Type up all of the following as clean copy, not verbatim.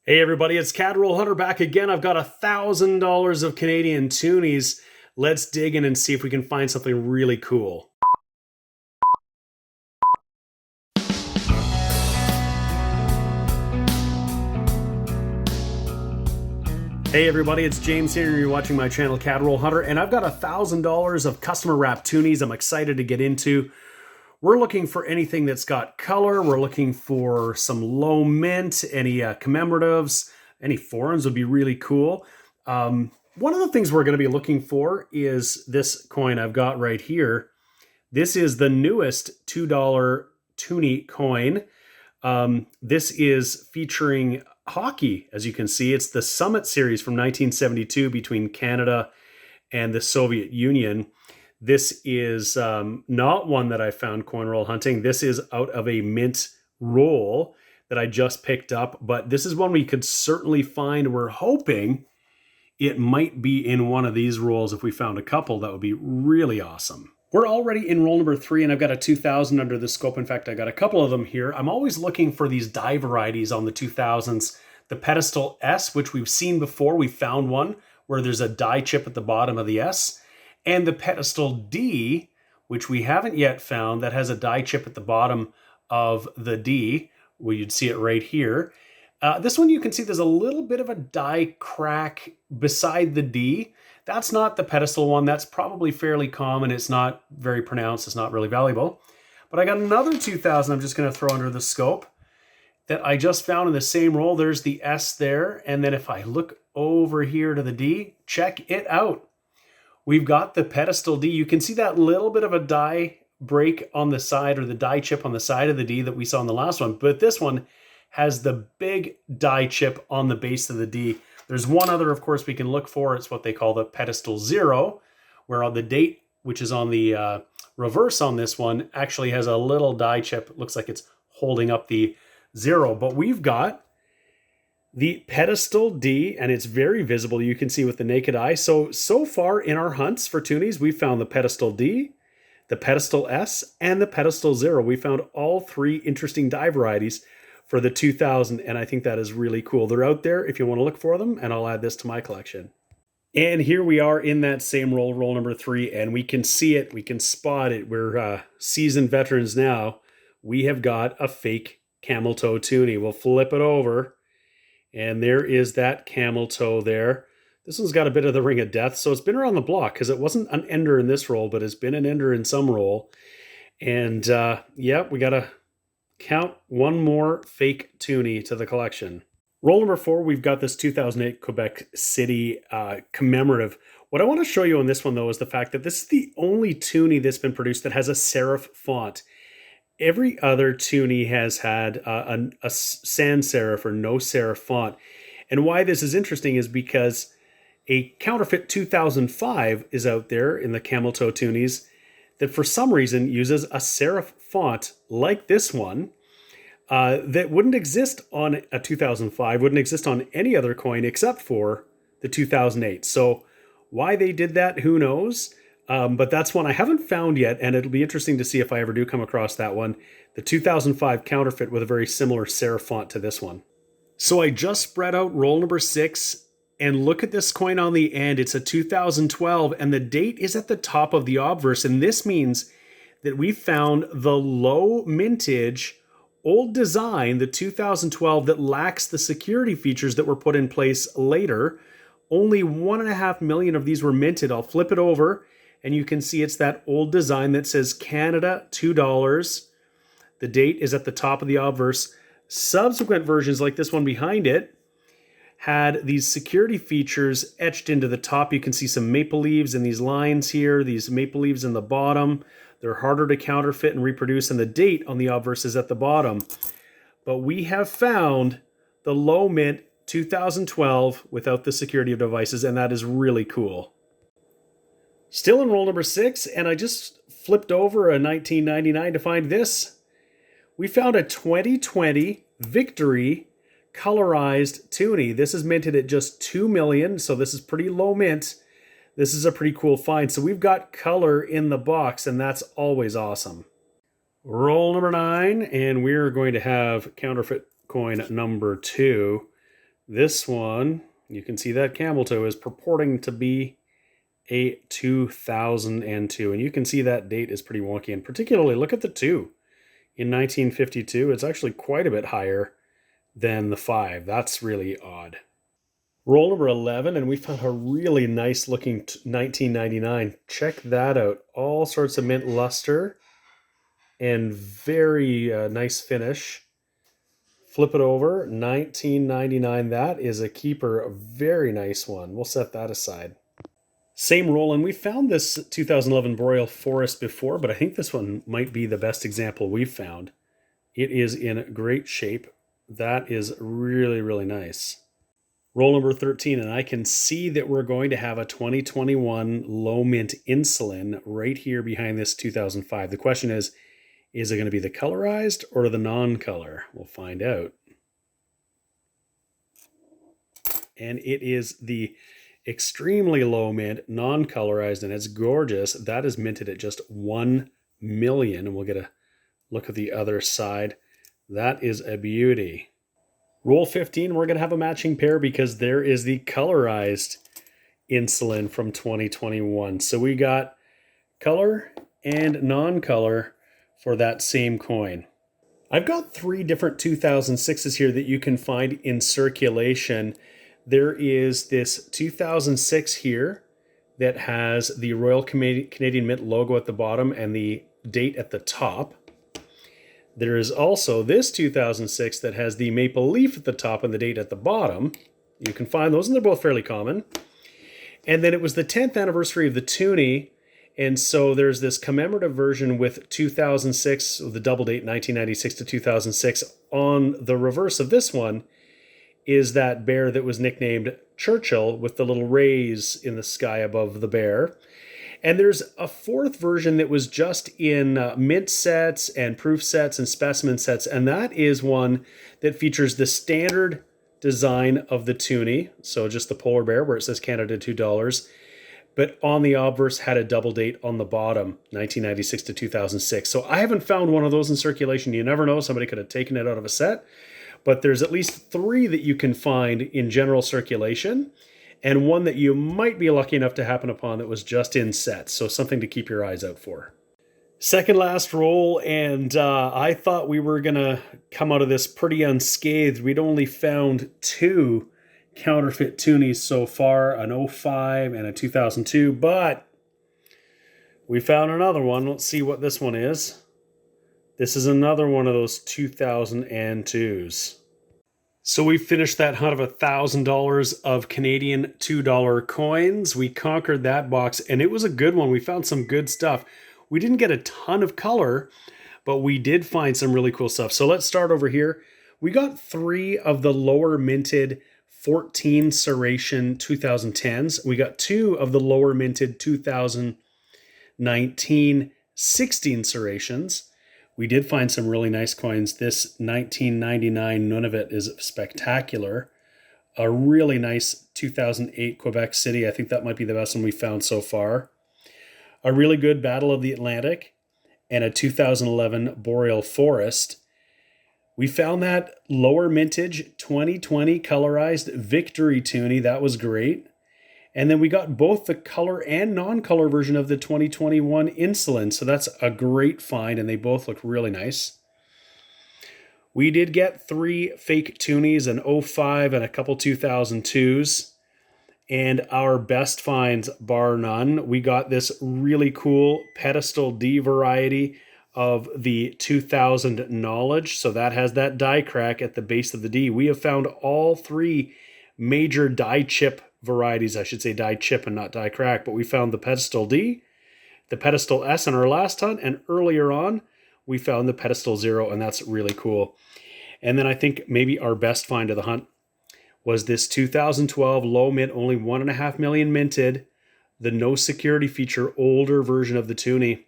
Hey everybody, it's Cadroll Hunter back again. I've got $1,000 of Canadian Toonies. Let's dig in and see if we can find something really cool. Hey everybody, it's James here. You're watching my channel Cadroll Hunter, and I've got $1,000 of customer wrapped Toonies I'm excited to get into. We're looking for anything that's got color. We're looking for some low mint, any commemoratives, any foreigns would be really cool. One of the things we're going to be looking for is this coin I've got right here. This is the newest $2 Toonie coin. This is featuring hockey, as you can see. It's the Summit series from 1972 between Canada and the Soviet Union. This is not one that I found coin roll hunting. This is out of a mint roll that I just picked up, but this is one we could certainly find. We're hoping it might be in one of these rolls. If we found a couple, that would be really awesome. We're already in roll number 3, and I've got a 2000 under the scope. In fact, I got a couple of them here. I'm always looking for these die varieties on the 2000s. The pedestal S, which we've seen before. We found one where there's a die chip at the bottom of the S. And the pedestal D, which we haven't yet found, that has a die chip at the bottom of the D. Well, you'd see it right here. This one you can see there's a little bit of a die crack beside the D. That's not the pedestal one. That's probably fairly common. It's not very pronounced. It's not really valuable. But I got another 2000 I'm just going to throw under the scope that I just found in the same roll. There's the S there. And then if I look over here to the D, check it out. We've got the pedestal D. You can see that little bit of a die break on the side, or the die chip on the side of the D that we saw in the last one. But this one has the big die chip on the base of the D. There's one other, of course, we can look for. It's what they call the pedestal 0, where on the date, which is on the reverse on this one, actually has a little die chip. It looks like it's holding up the 0. But we've got the pedestal D, and it's very visible. You can see with the naked eye. So far in our hunts for Toonies, we found the pedestal D, the pedestal S, and the pedestal 0. We found all 3 interesting die varieties for the 2000, and I think that is really cool. They're out there if you want to look for them, and I'll add this to my collection. And here we are in that same roll number 3, and we can see it, we can spot it. We're seasoned veterans now. We have got a fake camel toe Toonie. We'll flip it over. And there is that camel toe there. This one's got a bit of the ring of death, so it's been around the block because it wasn't an ender in this roll, but it's been an ender in some roll. And yeah, we got to count one more fake Toonie to the collection. Roll number 4, we've got this 2008 Quebec City commemorative. What I want to show you on this one, though, is the fact that this is the only Toonie that's been produced that has a serif font. Every other Toonie has had a sans serif or no serif font. And why this is interesting is because a counterfeit 2005 is out there in the camel toe Toonies that for some reason uses a serif font like this one that wouldn't exist on a 2005, wouldn't exist on any other coin except for the 2008. So why they did that, who knows? But that's one I haven't found yet, and it'll be interesting to see if I ever do come across that one. The 2005 counterfeit with a very similar serif font to this one. So I just spread out roll number 6, and look at this coin on the end. It's a 2012, and the date is at the top of the obverse, and this means that we found the low mintage, old design, the 2012, that lacks the security features that were put in place later. Only 1.5 million of these were minted. I'll flip it over, and you can see it's that old design that says Canada, $2. The date is at the top of the obverse. Subsequent versions like this one behind it had these security features etched into the top. You can see some maple leaves in these lines here, these maple leaves in the bottom. They're harder to counterfeit and reproduce, and the date on the obverse is at the bottom. But we have found the low mint 2012 without the security of devices, and that is really cool. Still in roll number 6, and I just flipped over a 1999 to find this. We found a 2020 Victory colorized Toonie. This is minted at just 2 million, so this is pretty low mint. This is a pretty cool find. So we've got color in the box, and that's always awesome. Roll number 9, and we're going to have counterfeit coin number 2. This one, you can see that camel toe is purporting to be a 2002. And you can see that date is pretty wonky. And particularly, look at the 2 in 1952. It's actually quite a bit higher than the 5. That's really odd. Roll number 11, and we found a really nice looking 1999. Check that out. All sorts of mint luster and very nice finish. Flip it over, 1999. That is a keeper, a very nice one. We'll set that aside. Same roll, and we found this 2011 Boreal Forest before, but I think this one might be the best example we've found. It is in great shape. That is really, really nice. Roll number 13, and I can see that we're going to have a 2021 low mint insulin right here behind this 2005. The question is it going to be the colorized or the non-color? We'll find out. And it is the extremely low mint, non-colorized, and it's gorgeous. That is minted at just 1 million, and we'll get a look at the other side. That is a beauty. Roll 15, we're going to have a matching pair because there is the colorized insulin from 2021. So we got color and non-color for that same coin. I've got 3 different 2006s here that you can find in circulation. There is this 2006 here that has the Royal Canadian Mint logo at the bottom and the date at the top. There is also this 2006 that has the maple leaf at the top and the date at the bottom. You can find those, and they're both fairly common. And then it was the 10th anniversary of the Toonie, and so there's this commemorative version with 2006, the double date 1996 to 2006. On the reverse of this one is that bear that was nicknamed Churchill with the little rays in the sky above the bear. And there's a 4th version that was just in mint sets and proof sets and specimen sets, and that is one that features the standard design of the Toonie, so just the polar bear where it says Canada $2, but on the obverse had a double date on the bottom, 1996 to 2006. So I haven't found one of those in circulation. You never know, somebody could have taken it out of a set, but there's at least 3 that you can find in general circulation, and one that you might be lucky enough to happen upon that was just in sets. So something to keep your eyes out for. Second last roll, and I thought we were going to come out of this pretty unscathed. We'd only found 2 counterfeit Toonies so far, an 05 and a 2002, but we found another one. Let's see what this one is. This is another one of those 2002s. So we finished that hunt of $1,000 of Canadian $2 coins. We conquered that box, and it was a good one. We found some good stuff. We didn't get a ton of color, but we did find some really cool stuff. So let's start over here. We got 3 of the lower minted 14 serration 2010s. We got 2 of the lower minted 2019 16 serrations. We did find some really nice coins. This 1999 Nunavut is spectacular. A really nice 2008 Quebec City. I think that might be the best one we found so far. A really good Battle of the Atlantic and a 2011 Boreal Forest. We found that lower mintage 2020 colorized Victory Toonie. That was great. And then we got both the color and non-color version of the 2021 Insulin. So that's a great find, and they both look really nice. We did get 3 fake Toonies, an 05 and a couple 2002s. And our best finds, bar none, we got this really cool Pedestal D variety of the 2000 Knowledge. So that has that die crack at the base of the D. We have found all 3 major die chip varieties, I should say die chip and not die crack, but we found the Pedestal D, the Pedestal S in our last hunt, and earlier on we found the Pedestal Zero, and that's really cool. And then I think maybe our best find of the hunt was this 2012 low mint, only 1.5 million minted, the no security feature older version of the Toonie.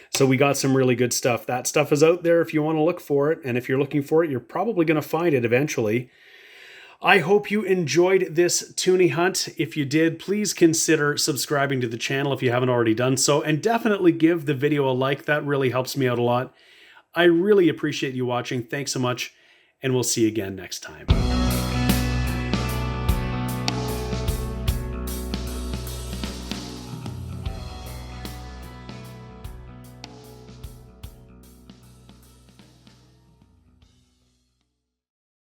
So we got some really good stuff. That stuff is out there if you want to look for it, and if you're looking for it, you're probably going to find it eventually. I hope you enjoyed this Toonie hunt. If you did, please consider subscribing to the channel if you haven't already done so, and definitely give the video a like. That really helps me out a lot. I really appreciate you watching. Thanks so much, and we'll see you again next time.